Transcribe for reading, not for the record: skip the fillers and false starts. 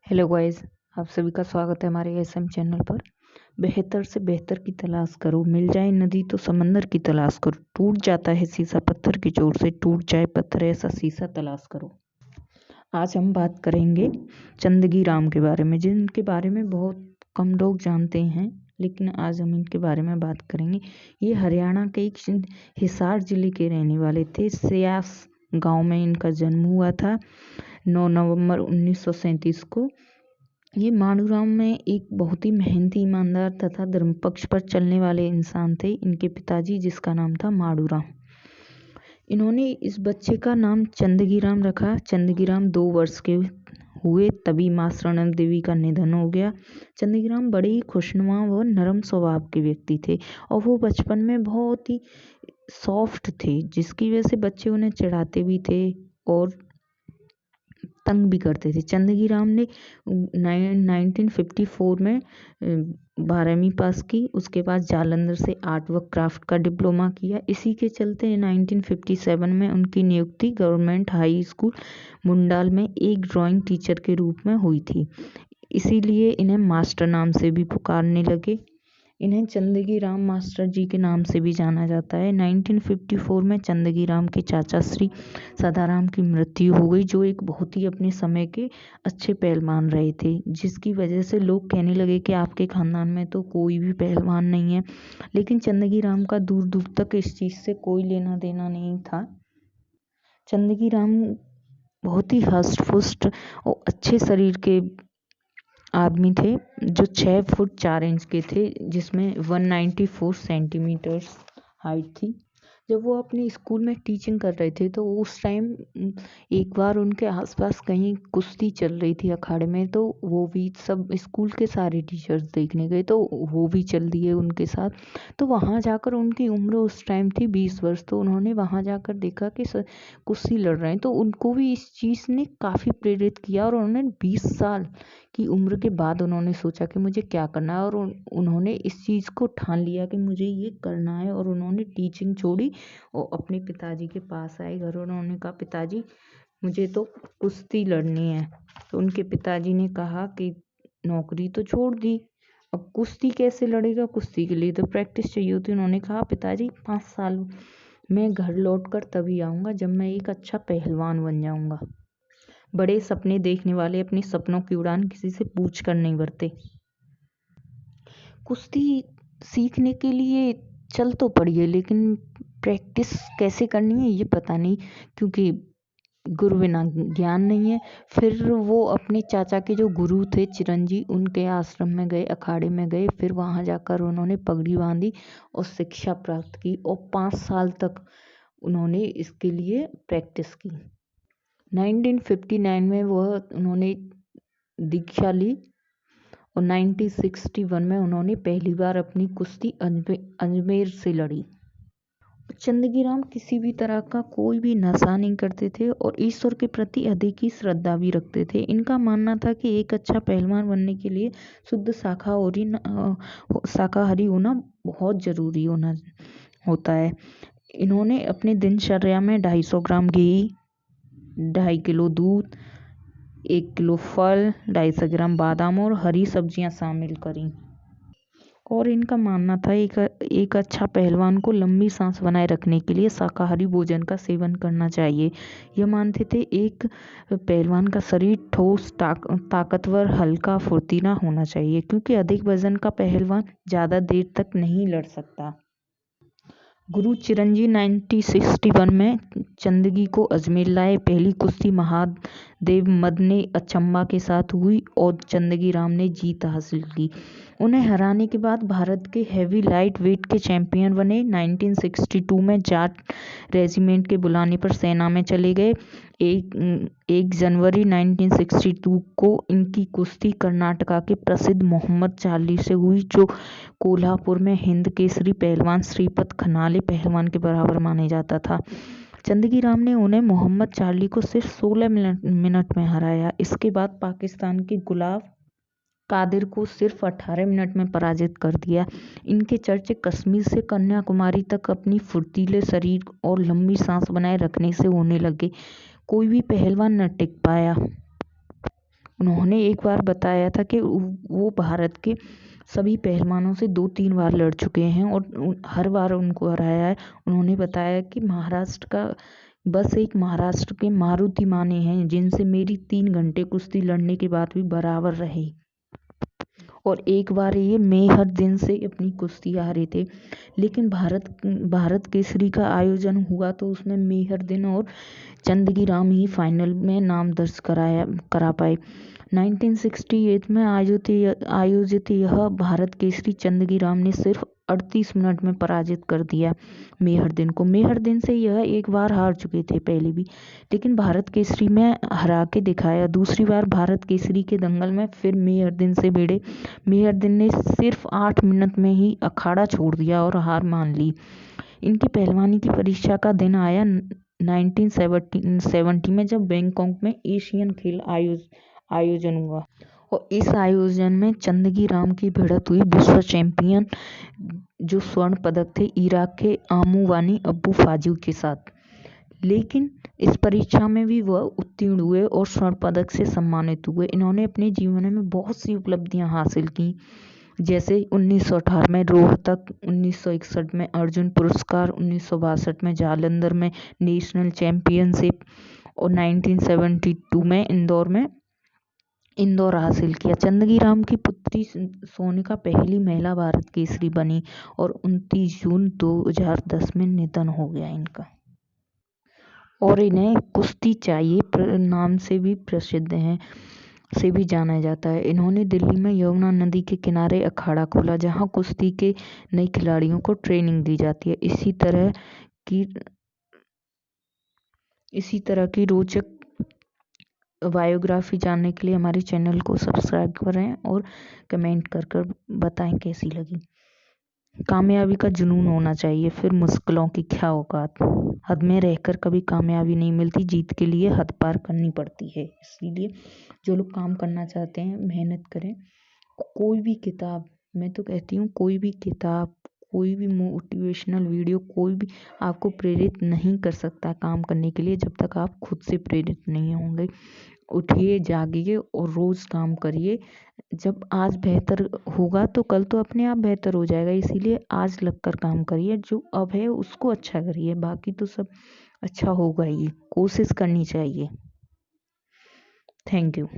Hello guys, आप सभी का स्वागत है हमारे एसएम चैनल पर। बेहतर से बेहतर की तलाश करो, मिल जाए नदी तो समंदर की तलाश करो, टूट जाता है शीशा पत्थर की जोर से, टूट जाए पत्थर ऐसा शीशा तलाश करो। आज हम बात करेंगे चंदगी राम के बारे में, जिनके बारे में बहुत कम लोग जानते हैं, लेकिन आज हम इनके बारे में बात करेंगे। ये हरियाणा के एक हिसार जिले के रहने वाले थे। स्यास गांव में इनका जन्म हुआ था 9 नवंबर 1937 को। ये माड़ूराम में एक बहुत ही मेहनती, ईमानदार तथा धर्म पक्ष पर चलने वाले इंसान थे। इनके पिताजी, जिसका नाम था माड़ूराम, इन्होंने इस बच्चे का नाम चंदगी राम रखा। चंदगी राम 2 वर्ष के हुए तभी माँ शरण देवी का निधन हो गया। चंदगी राम बड़े ही खुशनुमा व नरम स्वभाव के व्यक्ति थे और वो बचपन में बहुत ही सॉफ्ट थे, जिसकी वजह से बच्चे उन्हें चिढ़ाते भी थे और तंग भी करते थे। चंदगी राम ने 1954 में 12वीं पास की। उसके बाद जालंधर से आर्ट व क्राफ्ट का डिप्लोमा किया। इसी के चलते 1957 में उनकी नियुक्ति गवर्नमेंट हाई स्कूल मुंडाल में एक ड्राइंग टीचर के रूप में हुई थी। इसीलिए इन्हें मास्टर नाम से भी पुकारने लगे। इन्हें चंदगी राम मास्टर जी के नाम से भी जाना जाता है। 1954 में चंदगी राम के चाचा श्री सदाराम की मृत्यु हो गई, जो एक बहुत ही अपने समय के अच्छे पहलवान रहे थे, जिसकी वजह से लोग कहने लगे कि आपके खानदान में तो कोई भी पहलवान नहीं है। लेकिन चंदगी राम का दूर दूर तक इस चीज़ से कोई लेना देना नहीं था। चंदगी राम बहुत ही हष्ट पुष्ट और अच्छे शरीर के आदमी थे, जो 6 फुट 4 इंच के थे, जिसमें 194 सेंटीमीटर्स हाइट थी। जब वो अपने स्कूल में टीचिंग कर रहे थे तो उस टाइम एक बार उनके आसपास कहीं कुश्ती चल रही थी अखाड़े में, तो वो भी सब स्कूल के सारे टीचर्स देखने गए, तो वो भी चल दिए उनके साथ। तो वहाँ जाकर उनकी उम्र उस टाइम थी 20 वर्ष। तो उन्होंने वहाँ जाकर देखा कि कुश्ती लड़ रहे हैं, तो उनको भी इस चीज़ ने काफ़ी प्रेरित किया और उन्होंने 20 साल की उम्र के बाद उन्होंने सोचा कि मुझे क्या करना है, और उन्होंने इस चीज़ को ठान लिया कि मुझे ये करना है। और उन्होंने टीचिंग छोड़ी और अपने पिताजी के पास आए घर, और उन्होंने कहा, पिताजी मुझे तो कुश्ती लड़नी है। तो उनके पिताजी ने कहा कि नौकरी तो छोड़ दी, अब कुश्ती कैसे लड़ेगा, कुश्ती के लिए तो प्रैक्टिस चाहिए होती। उन्होंने कहा, पिताजी 5 साल में घर लौट कर तभी आऊँगा जब मैं एक अच्छा पहलवान बन जाऊँगा। बड़े सपने देखने वाले अपने सपनों की उड़ान किसी से पूछ कर नहीं भरते। कुश्ती सीखने के लिए चल तो पड़िए, लेकिन प्रैक्टिस कैसे करनी है ये पता नहीं, क्योंकि गुरु बिना ज्ञान नहीं है। फिर वो अपने चाचा के जो गुरु थे चिरंजी, उनके आश्रम में गए, अखाड़े में गए। फिर वहाँ जाकर उन्होंने पगड़ी बांधी और शिक्षा प्राप्त की, और 5 साल तक उन्होंने इसके लिए प्रैक्टिस की। 1959 में उन्होंने दीक्षा ली और 1961 में उन्होंने पहली बार अपनी कुश्ती अजमेर से लड़ी। चंदगी राम किसी भी तरह का कोई भी नशा नहीं करते थे और ईश्वर के प्रति अधिक ही श्रद्धा भी रखते थे। इनका मानना था कि एक अच्छा पहलवान बनने के लिए शुद्ध शाकाहारी होना बहुत ज़रूरी होता है। इन्होंने अपने दिनचर्या में 250 ग्राम घी, 2.5 किलो दूध, 1 किलो फल, 250 ग्राम बादाम और हरी सब्जियां शामिल करी। और इनका मानना था एक अच्छा पहलवान को लंबी सांस बनाए रखने के लिए शाकाहारी भोजन का सेवन करना चाहिए। यह मानते थे एक पहलवान का शरीर ठोस, ताकतवर, हल्का, फुर्तीला होना चाहिए, क्योंकि अधिक वजन का पहलवान ज़्यादा देर तक नहीं लड़ सकता। गुरु चिरंजी 1961 में चंदगी को अजमेर लाए। पहली कुश्ती महादेव मद ने अचंबा के साथ हुई और चंदगी राम ने जीत हासिल की। उन्हें हराने के बाद भारत के हेवी लाइट वेट के चैंपियन बने। 1962 में जाट रेजिमेंट के बुलाने पर सेना में चले गए। 1 जनवरी 1962 को इनकी कुश्ती कर्नाटका के प्रसिद्ध मोहम्मद चार्ली से हुई, जो कोल्हापुर में हिंद केसरी पहलवान श्रीपत खनाले पहलवान के बराबर माने जाता था। चंदगी राम ने उन्हें मोहम्मद चार्ली को सिर्फ 16 मिनट में हराया। इसके बाद पाकिस्तान के गुलाब कादिर को सिर्फ 18 मिनट में पराजित कर दिया। इनके चर्चे कश्मीर से कन्याकुमारी तक अपनी फुर्तीले शरीर और लंबी सांस बनाए रखने से होने लगे। कोई भी पहलवान न टिक पाया। उन्होंने एक बार बताया था कि वो भारत के सभी पहलवानों से 2-3 बार लड़ चुके हैं और हर बार उनको हराया है। उन्होंने बताया कि बस एक महाराष्ट्र के मारुति माने हैं जिनसे मेरी 3 घंटे कुश्ती लड़ने के बाद भी बराबर रही, और एक बार ये मेहर दिन से अपनी कुश्ती हारे थे। लेकिन भारत केसरी का आयोजन हुआ तो उसमें मेहर दिन और चंदगी राम ही फाइनल में नाम दर्ज करा पाए। 1968 में आयोजित यह भारत केसरी चंदगी राम ने सिर्फ 38 मिनट में पराजित कर दिया मेहर दिन को। मेहर दिन से यह एक बार हार चुके थे पहले भी, लेकिन भारत केसरी में हरा के दिखाया। दूसरी बार भारत केसरी के दंगल में फिर मेहर दिन से भिड़े। मेहर दिन ने सिर्फ 8 मिनट में ही अखाड़ा छोड़ दिया और हार मान ली। इनकी पहलवानी की परीक्षा का दिन आया 1970 में, जब बैंकॉक में एशियन खेल आयोजन हुआ और इस आयोजन में चंदगी राम की भिड़त हुई विश्व चैंपियन जो स्वर्ण पदक थे इराक के आमूवानी अब्बू फाजू के साथ। लेकिन इस परीक्षा में भी वह उत्तीर्ण हुए और स्वर्ण पदक से सम्मानित हुए। इन्होंने अपने जीवन में बहुत सी उपलब्धियां हासिल की, जैसे 1918 में रोहतक, 1961 में अर्जुन पुरस्कार, 1962 में जालंधर में नेशनल चैंपियनशिप और 1972 में इंदौर हासिल किया। चंदगी राम की पुत्री सोनिका पहली महिला भारत केसरी बनी और 29 जून 2010 में निधन हो गया इनका। और इन्हें कुश्ती चाहिए नाम से भी प्रसिद्ध हैं, से भी जाना जाता है। इन्होंने दिल्ली में यमुना नदी के किनारे अखाड़ा खोला जहां कुश्ती के नए खिलाड़ियों को ट्रेनिंग दी जाती है। इसी तरह की रोचक बायोग्राफी जानने के लिए हमारे चैनल को सब्सक्राइब करें और कमेंट कर बताएं कैसी लगी। कामयाबी का जुनून होना चाहिए, फिर मुश्किलों की क्या औकात। हद में रहकर कभी कामयाबी नहीं मिलती, जीत के लिए हद पार करनी पड़ती है। इसीलिए जो लोग काम करना चाहते हैं मेहनत करें। कोई भी किताब, मैं तो कहती हूँ कोई भी किताब, कोई भी मोटिवेशनल वीडियो, कोई भी आपको प्रेरित नहीं कर सकता काम करने के लिए जब तक आप खुद से प्रेरित नहीं होंगे। उठिए, जागिए और रोज़ काम करिए। जब आज बेहतर होगा तो कल तो अपने आप बेहतर हो जाएगा। इसीलिए आज लगकर काम करिए, जो अब है उसको अच्छा करिए, बाकी तो सब अच्छा होगा ही। कोशिश करनी चाहिए। Thank you.